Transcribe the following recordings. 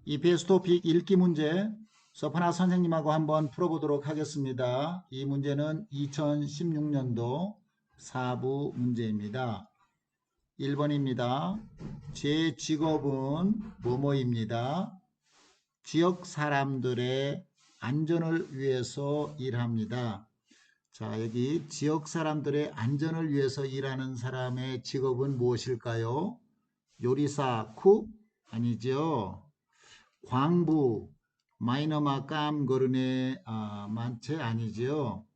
이 베스토픽 읽기 문제 서파나 선생님하고 한번 풀어보도록 하겠습니다. 이 문제는 2016년도 4부 문제입니다. 1번입니다. 제 직업은 뭐뭐입니다. 지역 사람들의 안전을 위해서 일합니다. 자, 여기 지역 사람들의 안전을 위해서 일하는 사람의 직업은 무엇일까요? 요리사, 쿡? 아니죠. 광부, 마이너마 깜거르네 만체 아니지요.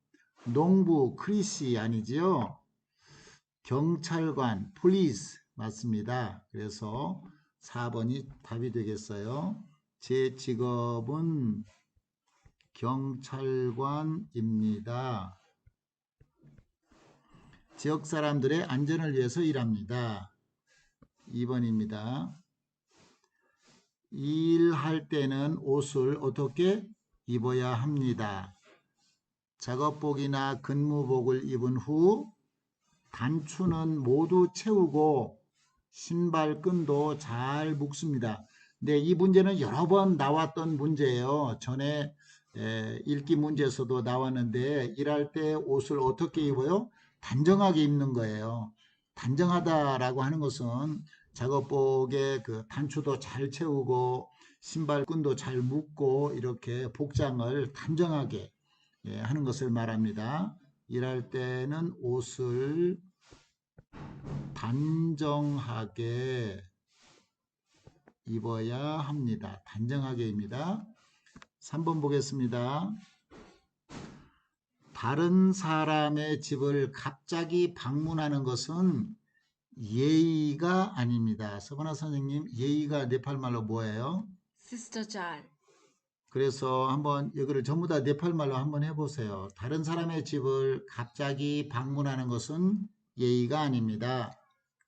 농부, 크리시 아니지요. 경찰관, 폴리스 맞습니다. 그래서 4번이 답이 되겠어요. 제 직업은 경찰관입니다. 지역 사람들의 안전을 위해서 일합니다. 2번입니다. 일할 때는 옷을 어떻게 입어야 합니다. 작업복이나 근무복을 입은 후 단추는 모두 채우고 신발끈도 잘 묶습니다. 네, 이 문제는 여러 번 나왔던 문제예요. 전에 읽기 문제에서도 나왔는데 일할 때 옷을 어떻게 입어요? 단정하게 입는 거예요. 단정하다라고 하는 것은 작업복에 그 단추도 잘 채우고 신발끈도 잘 묶고 이렇게 복장을 단정하게 하는 것을 말합니다. 일할 때는 옷을 단정하게 입어야 합니다. 단정하게입니다. 3번 보겠습니다. 다른 사람의 집을 갑자기 방문하는 것은 예의가 아닙니다. 서바나 선생님, 예의가 네팔말로 뭐예요? 시스터잘. 그래서 한번 이거를 전부 다 네팔말로 한번 해보세요. 다른 사람의 집을 갑자기 방문하는 것은 예의가 아닙니다.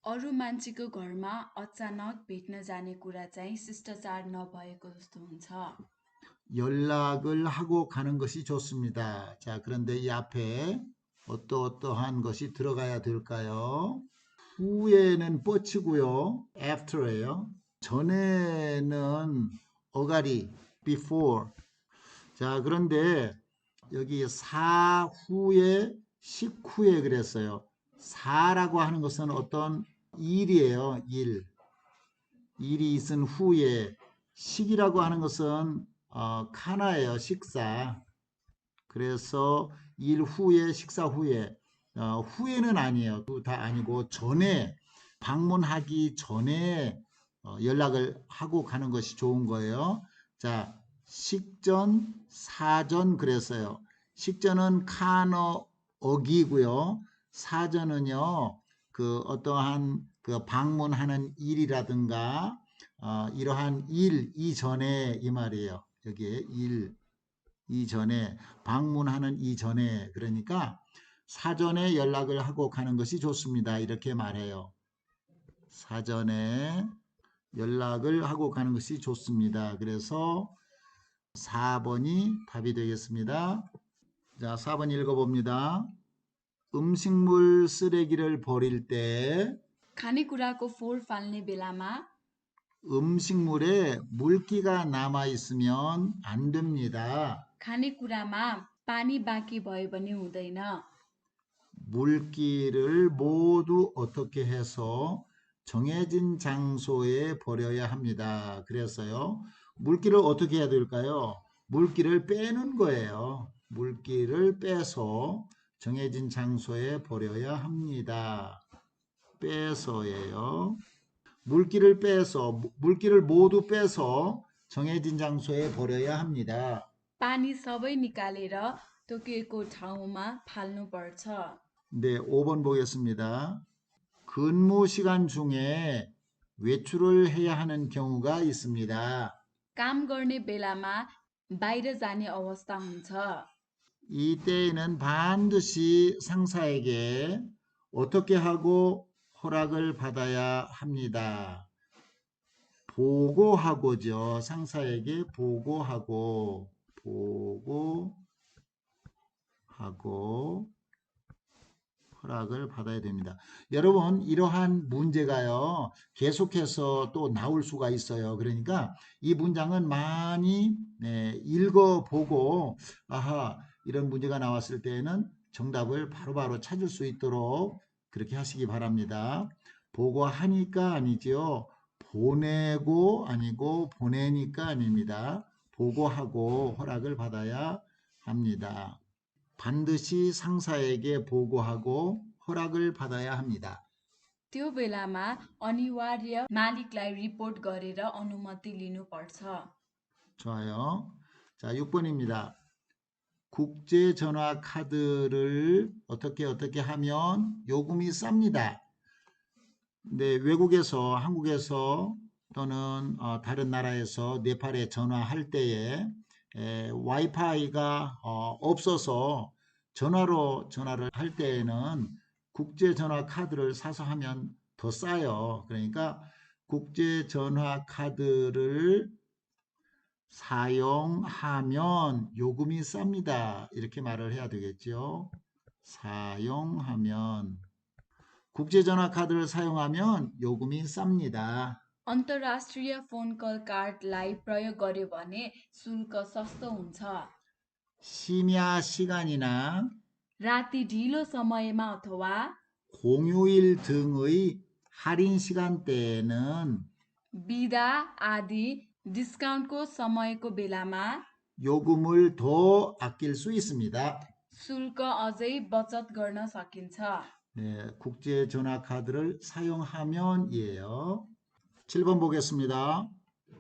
अरू मान्छेको घरमा अचानक भेट्न जाने कुरा चाहिँ शिष्टाचार नभएको जस्तो हुन्छ। 연락을 하고 가는 것이 좋습니다. 자, 그런데 이 앞에 어떠한 것이 들어가야 될까요? 후에는 뻗치고요. after예요. 전에는 어가리, before. 자, 그런데 여기 사후에, 식후에 그랬어요. 사라고 하는 것은 어떤 일이에요. 일. 일이 있은 후에. 식이라고 하는 것은 카나예요. 식사. 그래서 일 후에, 식사 후에. 후에는 아니에요. 다 아니고 전에 방문하기 전에 연락을 하고 가는 것이 좋은 거예요. 자, 식전, 사전 그랬어요. 식전은 카너 어기고요. 사전은요. 그 어떠한 그 방문하는 일이라든가 이러한 일 이전에 이 말이에요. 여기에 일 이전에 방문하는 이전에 그러니까 사전에 연락을 하고 가는 것이 좋습니다. 이렇게 말해요. 사전에 연락을 하고 가는 것이 좋습니다. 그래서 4번이 답이 되겠습니다. 자, 4번 읽어봅니다. 음식물 쓰레기를 버릴 때 खानेकुराको फोहोर फाल्ने बेलामा 음식물에 물기가 남아 있으면 안 됩니다. खानेकुरामा पानी बाँकी भयो भने हुँदैन। 물기를 모두 어떻게 해서 정해진 장소에 버려야 합니다. 그래서요, 물기를 어떻게 해야 될까요? 물기를 빼는 거예요. 물기를 빼서 정해진 장소에 버려야 합니다. 빼서예요. 물기를 모두 빼서 정해진 장소에 버려야 합니다. पानी सबै निकालेर तोकिएको ठाउँमा फाल्नुपर्छ। 네, 5번 보겠습니다. 근무 시간 중에 외출을 해야 하는 경우가 있습니다. काम गर्ने बेलामा बाहिर जाने अवस्था हुन्छ। 이때에는 반드시 상사에게 어떻게 하고 허락을 받아야 합니다. 보고하고죠. 상사에게 보고하고 허락을 받아야 됩니다. 여러분, 이러한 문제가요, 계속해서 또 나올 수가 있어요. 그러니까 이 문장은 많이 읽어보고, 아하, 이런 문제가 나왔을 때에는 정답을 바로바로 찾을 수 있도록 그렇게 하시기 바랍니다. 보고하니까 아니죠. 보내고 아니고 보내니까 아닙니다. 보고하고 허락을 받아야 합니다. 반드시 상사에게 보고하고 허락을 받아야 합니다. त्यो बेलामा अनिवार्य मालिकलाई रिपोर्ट गरेर अनुमति लिनुपर्छ। 좋아요. 자, 6번입니다. 국제 전화 카드를 어떻게 하면 요금이 쌉니다. 네, 외국에서 한국에서 또는 다른 나라에서 네팔에 전화할 때에 와이파이가 없어서 전화로 전화를 할 때에는 국제 전화 카드를 사서 하면 더 싸요. 그러니까 국제 전화 카드를 사용하면 요금이 쌉니다. 이렇게 말을 해야 되겠죠. 사용하면 국제전화 카드를 사용하면 요금이 쌉니다. अन्तर्राष्ट्रिय फोन कल कार्डलाई प्रयोग गर्यो भने शुल्क सस्तो हुन्छ। 심야 시간이나 राति ढिलो समयमा अथवा 공휴일 등의 할인 시간대에는 बिदा आदि डिस्काउन्टको समयको बेलामा 요금을 더 아낄 수 있습니다. शुल्क अझै बचत गर्न सकिन्छ। 네, 국제전화 카드를 사용하면이에요. 7번 보겠습니다.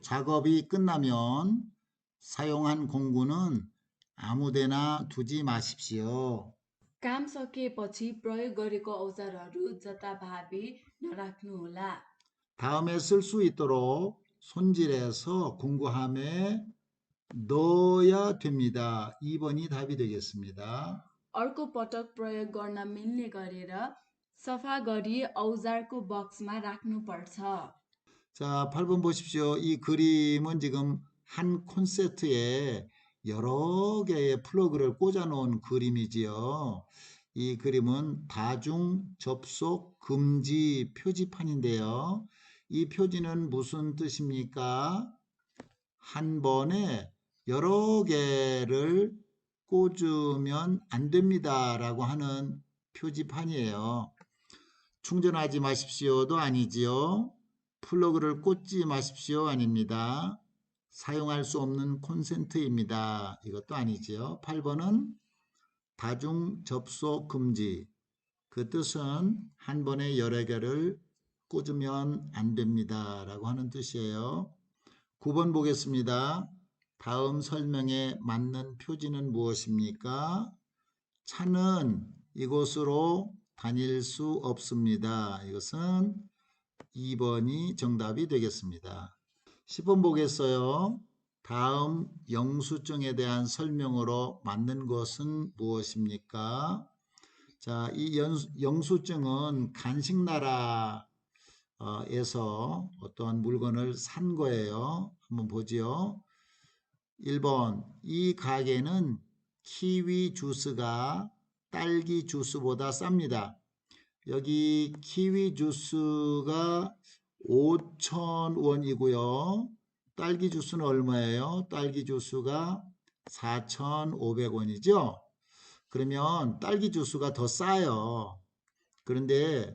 작업이 끝나면 사용한 공구는 아무데나 두지 마십시오. काम सकिएपछि प्रयोग गरेको औजारहरू जताभावी नराख्नुहोला। 다음에 쓸 수 있도록 손질해서 공구함에 넣어야 됩니다. 2번이 답이 되겠습니다. अर्को पटक प्रयोग गर्न मिल्ने गरेर सफा गरी औजारको बक्समा राख्नुपर्छ। 자, 8번 보십시오. 이 그림은 지금 한 콘센트에 여러 개의 플러그를 꽂아 놓은 그림이지요. 이 그림은 다중 접속 금지 표지판인데요. 이 표지는 무슨 뜻입니까? 한 번에 여러 개를 꽂으면 안 됩니다 라고 하는 표지판이에요. 충전하지 마십시오도 아니지요. 플러그를 꽂지 마십시오 아닙니다. 사용할 수 없는 콘센트입니다. 이것도 아니지요. 8번은 다중 접속 금지. 그 뜻은 한 번에 여러 개를 꽂으면 안 됩니다 라고 하는 뜻이에요. 9번 보겠습니다. 다음 설명에 맞는 표지는 무엇입니까? 차는 이곳으로 다닐 수 없습니다. 이것은 2번이 정답이 되겠습니다. 10번 보겠어요. 다음 영수증에 대한 설명으로 맞는 것은 무엇입니까? 자, 이 영수증은 간식나라에서 어떠한 물건을 산 거예요. 한번 보지요. 1번, 이 가게는 키위 주스가 딸기 주스보다 쌉니다. 여기 키위 주스가 5,000원이고요. 딸기 주스는 얼마예요? 딸기 주스가 4,500원이죠. 그러면 딸기 주스가 더 싸요. 그런데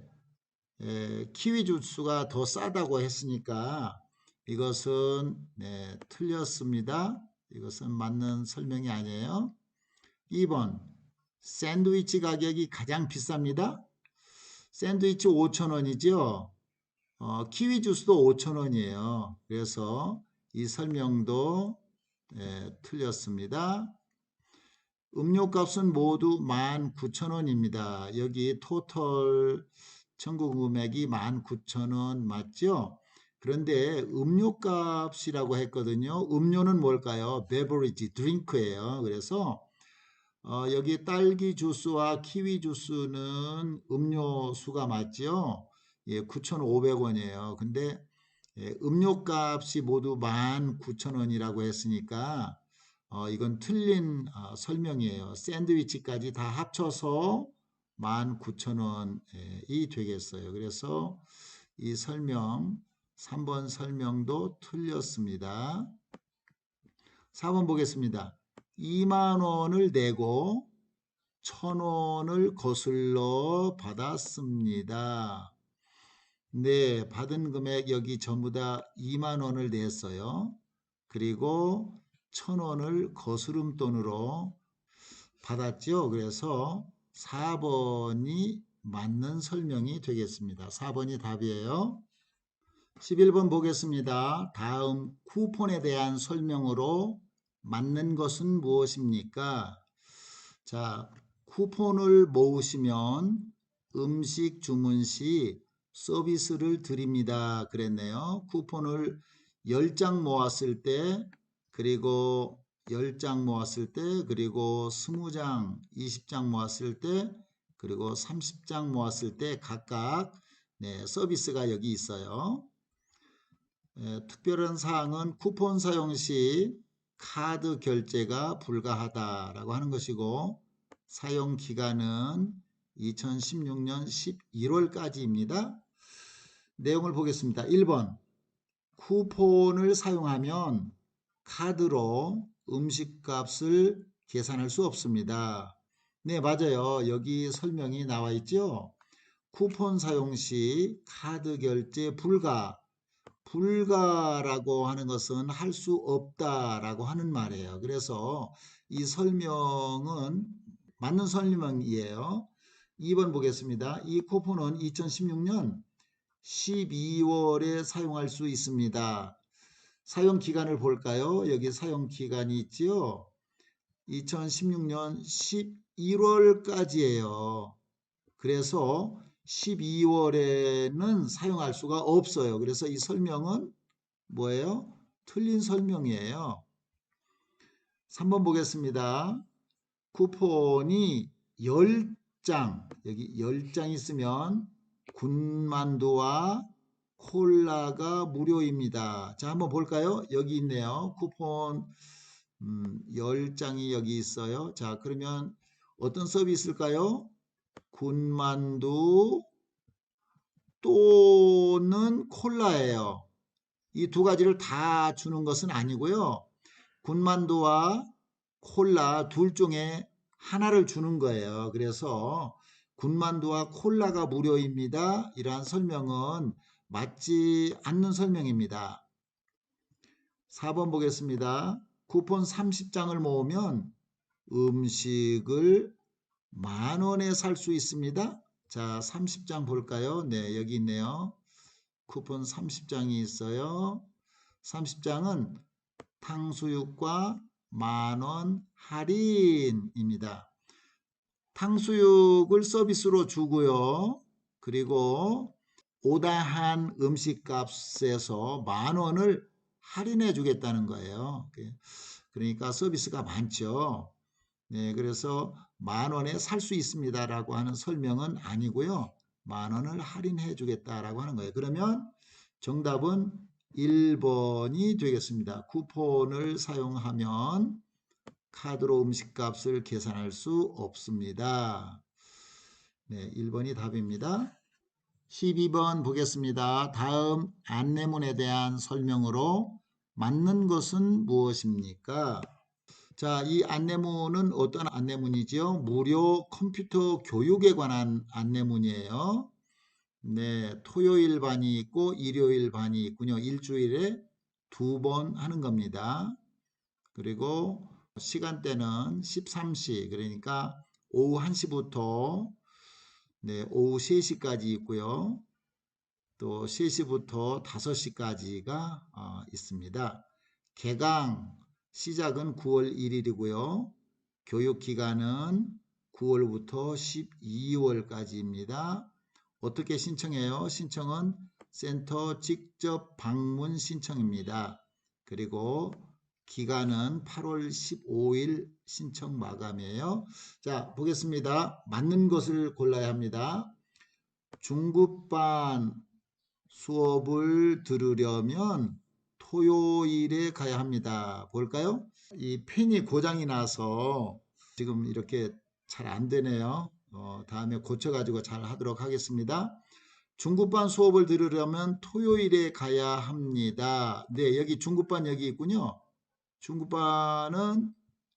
키위 주스가 더 싸다고 했으니까 이것은 틀렸습니다. 이것은 맞는 설명이 아니에요. 2번, 샌드위치 가격이 가장 비쌉니다. 샌드위치 5,000원이죠. 키위 주스도 5,000원이에요. 그래서 이 설명도 틀렸습니다. 음료값은 모두 19,000원입니다. 여기 토탈 청구 금액이 19,000원 맞죠? 그런데 음료값이라고 했거든요. 음료는 뭘까요? beverage, drink예요. 그래서 여기 딸기 주스와 키위 주스는 음료수가 맞죠? 예, 9,500원이에요. 근데 음료값이 모두 19,000원이라고 했으니까 이건 틀린 설명이에요. 샌드위치까지 다 합쳐서 19,000원이 되겠어요. 그래서 이 설명 3번 설명도 틀렸습니다. 4번 보겠습니다. 2만 원을 내고 1,000원을 거슬러 받았습니다. 네, 받은 금액 여기 전부 다 2만 원을 냈어요. 그리고 1,000원을 거스름돈으로 받았죠. 그래서 4번이 맞는 설명이 되겠습니다. 4번이 답이에요. 11번 보겠습니다. 다음 쿠폰에 대한 설명으로 맞는 것은 무엇입니까? 자, 쿠폰을 모으시면 음식 주문 시 서비스를 드립니다. 그랬네요. 쿠폰을 10장 모았을 때, 그리고 10장 모았을 때, 그리고 20장, 20장 모았을 때, 그리고 30장 모았을 때 각각 서비스가 여기 있어요. 특별한 사항은 쿠폰 사용 시 카드 결제가 불가하다라고 하는 것이고 사용 기간은 2016년 11월까지입니다. 내용을 보겠습니다. 1번 쿠폰을 사용하면 카드로 음식값을 계산할 수 없습니다. 네, 맞아요. 여기 설명이 나와 있죠. 쿠폰 사용 시 카드 결제 불가라고 하는 것은 할 수 없다라고 하는 말이에요. 그래서 이 설명은 맞는 설명이에요. 2번 보겠습니다. 이 쿠폰은 2016년 12월에 사용할 수 있습니다. 사용 기간을 볼까요? 여기 사용 기간이 있지요. 2016년 11월까지예요. 그래서 12월에는 사용할 수가 없어요. 그래서 이 설명은 뭐예요? 틀린 설명이에요. 3번 보겠습니다. 쿠폰이 10장, 여기 10장 있으면 군만두와 콜라가 무료입니다. 자, 한번 볼까요? 여기 있네요. 쿠폰 10장이 여기 있어요. 자, 그러면 어떤 서비스일까요? 군만두 또는 콜라예요. 이 두 가지를 다 주는 것은 아니고요. 군만두와 콜라 둘 중에 하나를 주는 거예요. 그래서 군만두와 콜라가 무료입니다. 이러한 설명은 맞지 않는 설명입니다. 4번 보겠습니다. 쿠폰 30장을 모으면 음식을 10,000원에 살 수 있습니다. 자, 30장 볼까요? 네, 여기 있네요. 쿠폰 30장이 있어요. 30장은 탕수육과 10,000원 할인입니다. 탕수육을 서비스로 주고요. 그리고 오다한 음식값에서 10,000원을 할인해 주겠다는 거예요. 그러니까 서비스가 많죠. 네, 그래서 10,000원에 살 수 있습니다라고 하는 설명은 아니고요. 10,000원을 할인해 주겠다라고 하는 거예요. 그러면 정답은 1번이 되겠습니다. 쿠폰을 사용하면 카드로 음식값을 계산할 수 없습니다. 네, 1번이 답입니다. 12번 보겠습니다. 다음 안내문에 대한 설명으로 맞는 것은 무엇입니까? 자, 이 안내문은 어떤 안내문이지요? 무료 컴퓨터 교육에 관한 안내문이에요. 네, 토요일 반이 있고 일요일 반이 있군요. 일주일에 2번 하는 겁니다. 그리고 시간대는 13시, 그러니까 오후 1시부터 오후 3시까지 있고요. 또 3시부터 5시까지가 있습니다. 개강 시작은 9월 1일이고요. 교육 기간은 9월부터 12월까지입니다. 어떻게 신청해요? 신청은 센터 직접 방문 신청입니다. 그리고 기간은 8월 15일 신청 마감이에요. 자, 보겠습니다. 맞는 것을 골라야 합니다. 중급반 수업을 들으려면 토요일에 가야 합니다. 볼까요? 이 펜이 고장이 나서 지금 이렇게 잘 안 되네요. 다음에 고쳐가지고 잘 하도록 하겠습니다. 중급반 수업을 들으려면 토요일에 가야 합니다. 네, 여기 중급반 여기 있군요. 중급반은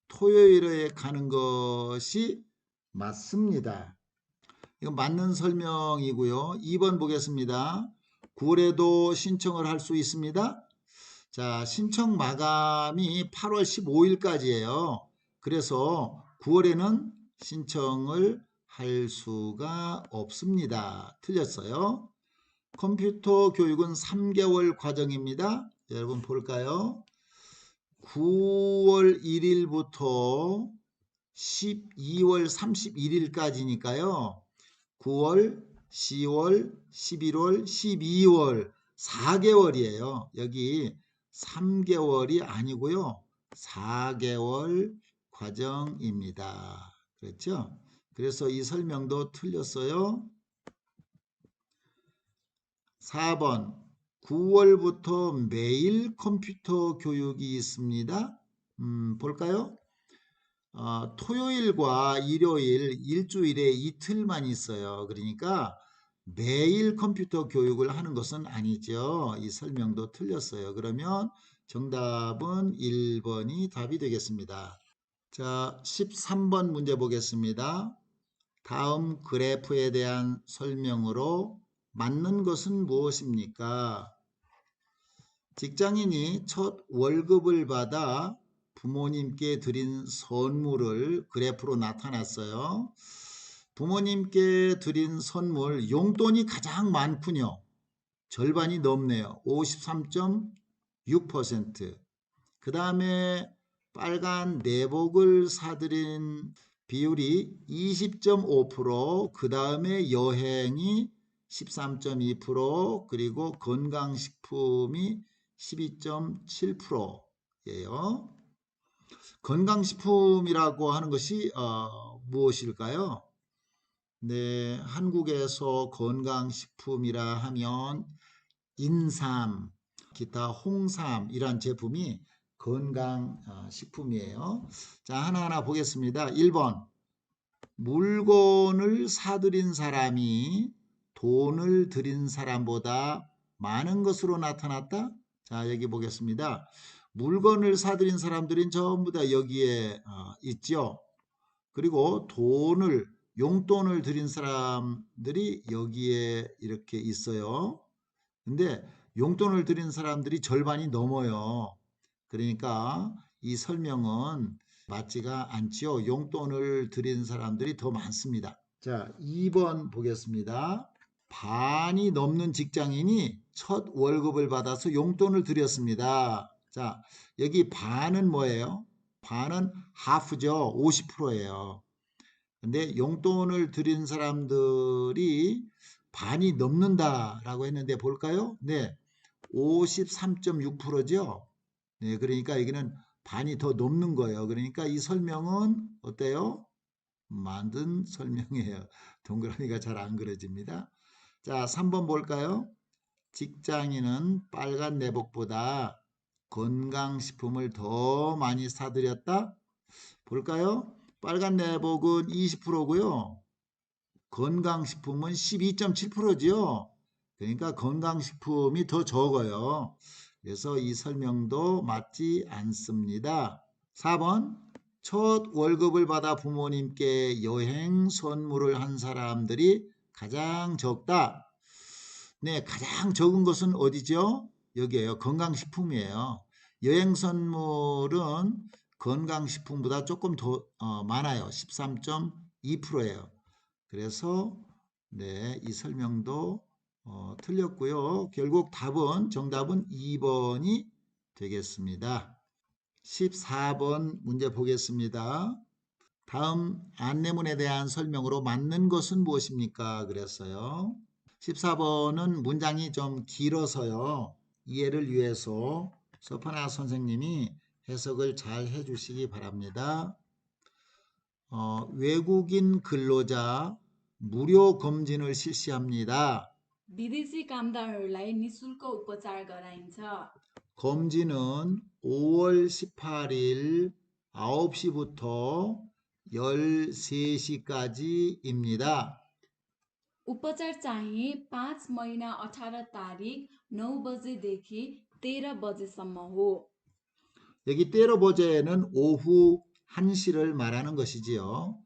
토요일에 가는 것이 맞습니다. 이건 맞는 설명이고요. 2번 보겠습니다. 9월에도 신청을 할 수 있습니다. 자, 신청 마감이 8월 15일까지예요. 그래서 9월에는 신청을 할 수가 없습니다. 틀렸어요. 컴퓨터 교육은 3개월 과정입니다. 여러분 볼까요? 9월 1일부터 12월 31일까지니까요. 9월, 10월, 11월, 12월 4개월이에요. 여기 3개월이 아니고요. 4개월 과정입니다. 그렇죠? 그래서 이 설명도 틀렸어요. 4번 9월부터 매일 컴퓨터 교육이 있습니다. 볼까요? 토요일과 일요일 일주일에 이틀만 있어요. 그러니까 매일 컴퓨터 교육을 하는 것은 아니죠. 이 설명도 틀렸어요. 그러면 정답은 1번이 답이 되겠습니다. 자, 13번 문제 보겠습니다. 다음 그래프에 대한 설명으로 맞는 것은 무엇입니까? 직장인이 첫 월급을 받아 부모님께 드린 선물을 그래프로 나타났어요. 부모님께 드린 선물 용돈이 가장 많군요. 절반이 넘네요. 53.6%. 그 다음에 빨간 내복을 사드린 비율이 20.5%, 그 다음에 여행이 13.2%, 그리고 건강식품이 12.7%예요. 건강식품이라고 하는 것이 무엇일까요? 네, 한국에서 건강식품이라 하면 인삼, 기타 홍삼 이란 제품이 건강식품이에요. 자, 하나하나 보겠습니다. 1번 물건을 사들인 사람이 돈을 들인 사람보다 많은 것으로 나타났다. 자, 여기 보겠습니다. 물건을 사들인 사람들은 전부 다 여기에 있죠. 그리고 용돈을 들인 사람들이 여기에 이렇게 있어요. 근데 용돈을 드린 사람들이 절반이 넘어요. 그러니까 이 설명은 맞지가 않지요. 용돈을 드린 사람들이 더 많습니다. 자, 2번 보겠습니다. 반이 넘는 직장인이 첫 월급을 받아서 용돈을 드렸습니다. 자, 여기 반은 뭐예요? 반은 half죠. 50%예요. 근데 용돈을 드린 사람들이 반이 넘는다라고 했는데 볼까요? 네. 53.6%죠. 네, 그러니까 여기는 반이 더 넘는 거예요. 그러니까 이 설명은 어때요? 만든 설명이에요. 동그라미가 잘 안 그려집니다. 자, 3번 볼까요? 직장인은 빨간 내복보다 건강식품을 더 많이 사들였다? 볼까요? 빨간 내복은 20%고요. 건강식품은 12.7%지요. 그러니까 건강식품이 더 적어요. 그래서 이 설명도 맞지 않습니다. 4번 첫 월급을 받아 부모님께 여행 선물을 한 사람들이 가장 적다. 네, 가장 적은 것은 어디죠? 여기에요. 건강식품이에요. 여행 선물은 건강식품보다 조금 더 많아요. 13.2%예요. 그래서 네, 이 설명도 틀렸고요. 결국 정답은 2번이 되겠습니다. 14번 문제 보겠습니다. 다음 안내문에 대한 설명으로 맞는 것은 무엇입니까? 그랬어요. 14번은 문장이 좀 길어서요. 이해를 위해서 서파나 선생님이 해석을 잘 해주시기 바랍니다. 외국인 근로자 무료 검진을 실시합니다. विदेशी कामदारहरूलाई निशुल्क उपचार गराइन्छ. 검진은 5월 18일 9시부터 13시까지입니다. उपचार चाहिँ 5 महिना 18 तारिक 9 बजेदेखि 13 बजेसम्म हो। 여기 때려보자에는 오후 1시를 말하는 것이지요.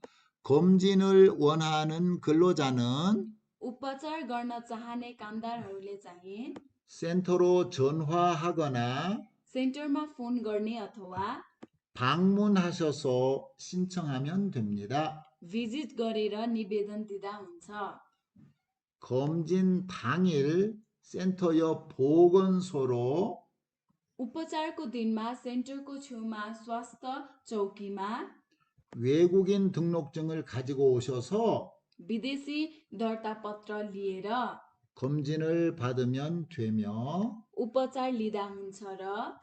검진을 원하는 근로자는 उपचार गर्न चाहने कामदारहरूले चाहिँ 센터로 전화하거나 सेन्टरमा फोन गर्ने अथवा 방문하셔서 신청하면 됩니다. भिजिट गरेर निवेदन दिँदा हुन्छ। 검진 당일 센터 옆 보건소로 उपचारको दिनमा सेन्टरको छेउमा स्वास्थ्य चौकीमा 외국인 등록증을 가지고 오셔서 विदेशी दर्ता पत्र लिएर 검진을 받으면 되며 उपचार लिँदा हुन्छ र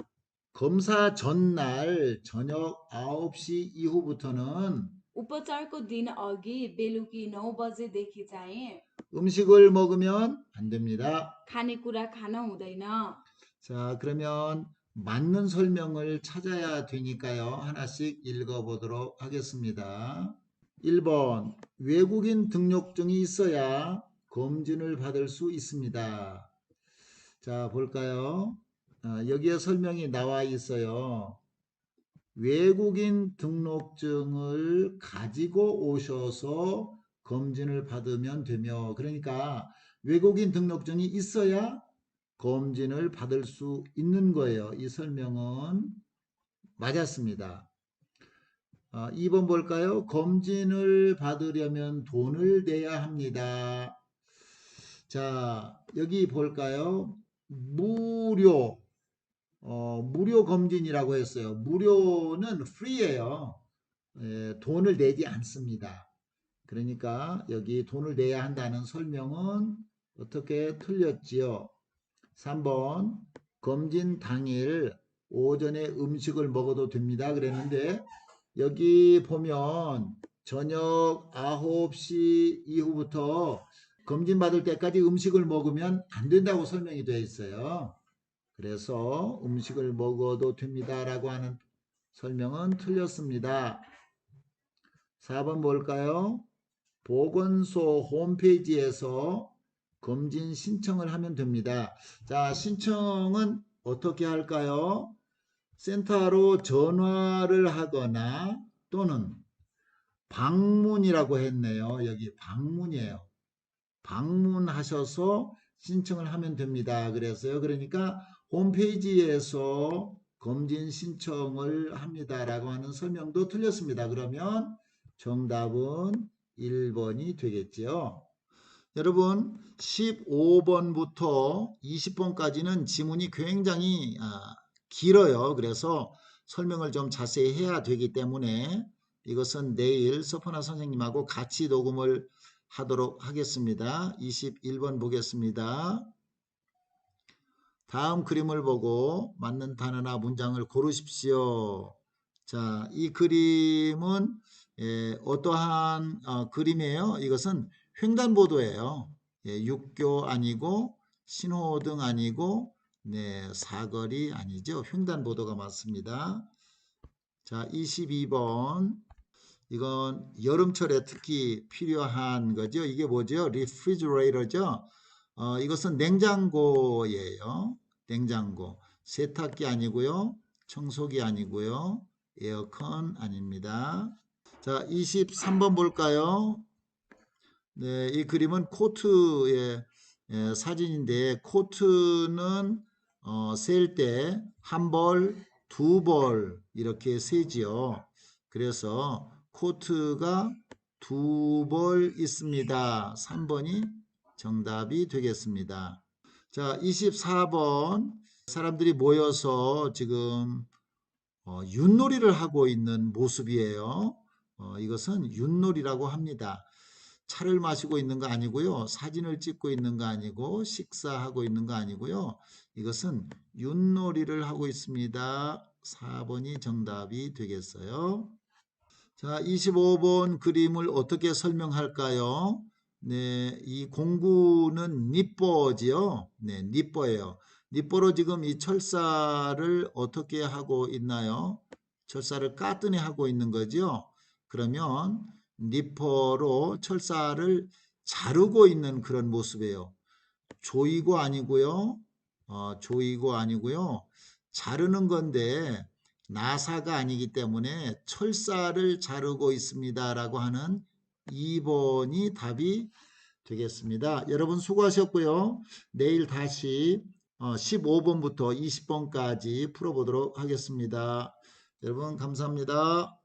검사 전날 저녁 9시 이후부터는 उपचारको दिन अघि बेलुकी 9 बजेदेखि चाहिँ 음식을 먹으면 안 됩니다. खानेकुरा खान हुँदैन। 자, 그러면 맞는 설명을 찾아야 되니까요. 하나씩 읽어보도록 하겠습니다. 1번, 외국인 등록증이 있어야 검진을 받을 수 있습니다. 자, 볼까요? 여기에 설명이 나와 있어요. 외국인 등록증을 가지고 오셔서 검진을 받으면 되며, 그러니까 외국인 등록증이 있어야 검진을 받을 수 있는 거예요. 이 설명은 맞았습니다. 2번 볼까요? 검진을 받으려면 돈을 내야 합니다. 자, 여기 볼까요? 무료 검진이라고 했어요. 무료는 free예요. 돈을 내지 않습니다. 그러니까 여기 돈을 내야 한다는 설명은 어떻게 틀렸지요? 3번, 검진 당일 오전에 음식을 먹어도 됩니다. 그랬는데 여기 보면 저녁 9시 이후부터 검진 받을 때까지 음식을 먹으면 안 된다고 설명이 되어 있어요. 그래서 음식을 먹어도 됩니다라고 하는 설명은 틀렸습니다. 4번 뭘까요? 보건소 홈페이지에서 검진 신청을 하면 됩니다. 자, 신청은 어떻게 할까요? 센터로 전화를 하거나 또는 방문이라고 했네요. 여기 방문이에요. 방문하셔서 신청을 하면 됩니다. 그래서요. 그러니까 홈페이지에서 검진 신청을 합니다라고 하는 설명도 틀렸습니다. 그러면 정답은 1번이 되겠죠. 여러분 15번부터 20번까지는 지문이 굉장히 길어요. 그래서 설명을 좀 자세히 해야 되기 때문에 이것은 내일 서퍼나 선생님하고 같이 녹음을 하도록 하겠습니다. 21번 보겠습니다. 다음 그림을 보고 맞는 단어나 문장을 고르십시오. 자, 이 그림은 어떠한 그림이에요? 이것은 횡단보도예요. 육교 아니고 신호등 아니고 사거리 아니죠. 횡단보도가 맞습니다. 자, 22번. 이건 여름철에 특히 필요한 거죠. 이게 뭐죠? refrigerator죠. 이것은 냉장고예요. 냉장고. 세탁기 아니고요. 청소기 아니고요. 에어컨 아닙니다. 자, 23번 볼까요? 네, 이 그림은 코트의 사진인데 코트는 셀 때 한 벌, 두 벌 이렇게 세지요. 그래서 코트가 두 벌 있습니다. 3번이 정답이 되겠습니다. 자, 24번 사람들이 모여서 지금 윷놀이를 하고 있는 모습이에요. 이것은 윷놀이라고 합니다. 차를 마시고 있는 거 아니고요. 사진을 찍고 있는 거 아니고 식사하고 있는 거 아니고요. 이것은 윷놀이를 하고 있습니다. 4번이 정답이 되겠어요. 자, 25번 그림을 어떻게 설명할까요? 네, 이 공구는 니뻐지요. 네, 니뻐예요. 니뻐로 지금 이 철사를 어떻게 하고 있나요? 철사를 까뜨니 하고 있는 거죠. 그러면 니퍼로 철사를 자르고 있는 그런 모습이에요. 조이고 아니고요. 조이고 아니고요. 자르는 건데 나사가 아니기 때문에 철사를 자르고 있습니다라고 하는 2번이 답이 되겠습니다. 여러분 수고하셨고요. 내일 다시 15번부터 20번까지 풀어보도록 하겠습니다. 여러분 감사합니다.